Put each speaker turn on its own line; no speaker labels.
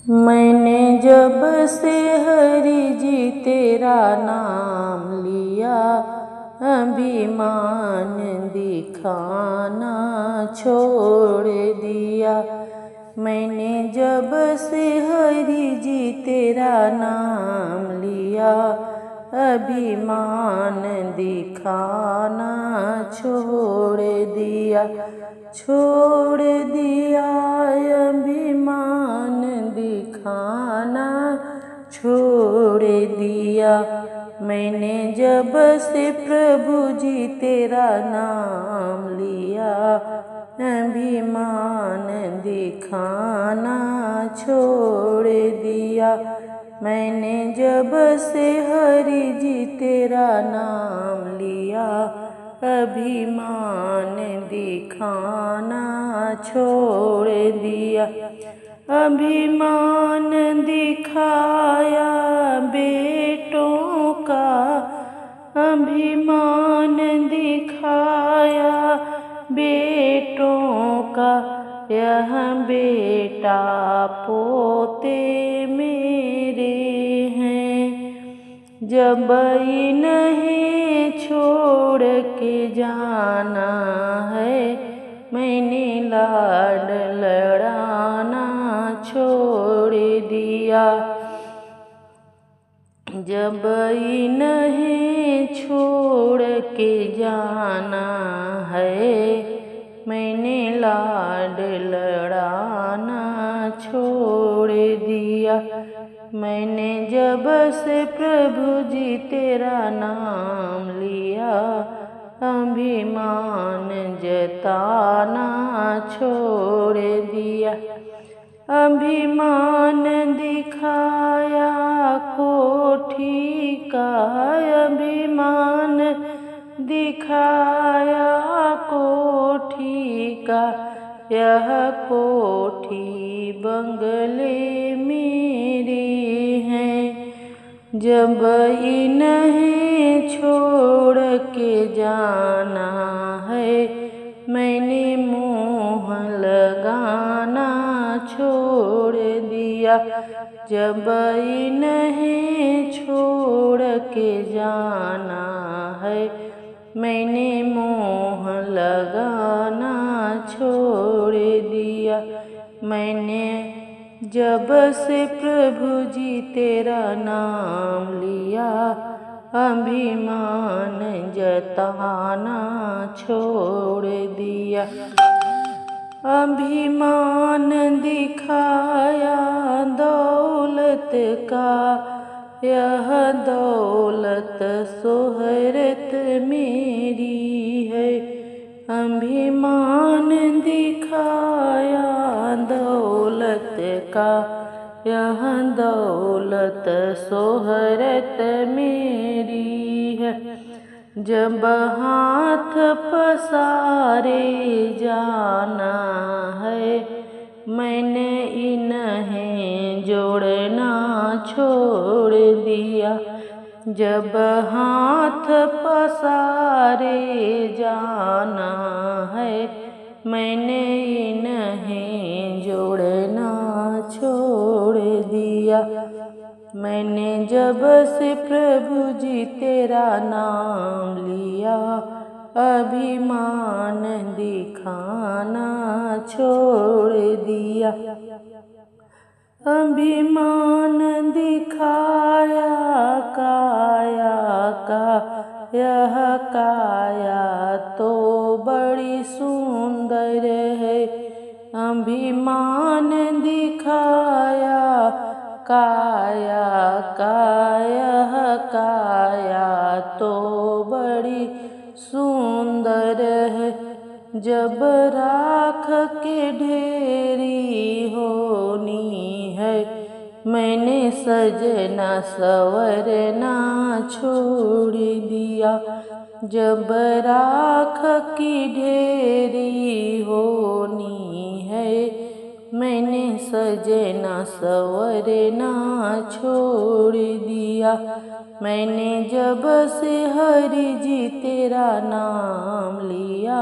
मैंने जब से हरि जी तेरा नाम लिया, अभिमान दिखाना छोड़ दिया। मैंने जब से हरि जी तेरा नाम लिया, अभिमान दिखाना छोड़ दिया। छोड़ दिया अभिमान दिखाना छोड़ दिया। मैंने जब से प्रभु जी तेरा नाम लिया, अभिमान दिखाना छोड़ दिया। मैंने जब से हरि जी तेरा नाम लिया, अभिमान दिखाना छोड़ दिया। अभिमान दिखाया बेटों का, अभिमान दिखाया बेटों का। यह बेटा पोते मेरे हैं, जब इन्हें छोड़ के जाना है, मैंने लाड लड़ाना छोड़ दिया। जब इन्हें छोड़ के जाना है, मैंने लाड लड़ाना छोड़ दिया। मैंने जब से प्रभु जी तेरा नाम लिया, अभिमान जताना छोड़ दिया। अभिमान दिखाया कोठी का, अभिमान दिखाया कोठी का। यह कोठी बंगले मेरे हैं, जब इन्हें छोड़ के जाना है, मैंने मोह लगाना छोड़ दिया। जब इन्हें छोड़ के जाना है, मैंने मोह लगाना छोड़ दिया। मैंने जब से प्रभु जी तेरा नाम लिया, अभिमान जताना छोड़ दिया। अभिमान दिखाया दौलत का, यह दौलत शोहरत मेरी है। अभिमान दिखाया दौलत का, यह दौलत शोहरत मेरी है। जब हाथ पसारे जाना है, मैंने इन्हें जोड़ना छोड़ दिया। जब हाथ पसारे जाना है, मैंने इन्हें जोड़ना छोड़ दिया। मैंने जब से प्रभु जी तेरा नाम लिया, अभिमान दिखाना छोड़ दिया। अभिमान दिखाया काया का, यह काया तो बड़ी सुंदर है। अभिमान दिखाया काया का, यह काया तो बड़ी सुंदर है। जब राख के ढेरी होनी है, मैंने सजना संवरना छोड़ दिया। जब राख की ढेरी होनी है, मैंने सजना संवरना छोड़ दिया। मैंने जब से हरि जी तेरा नाम लिया,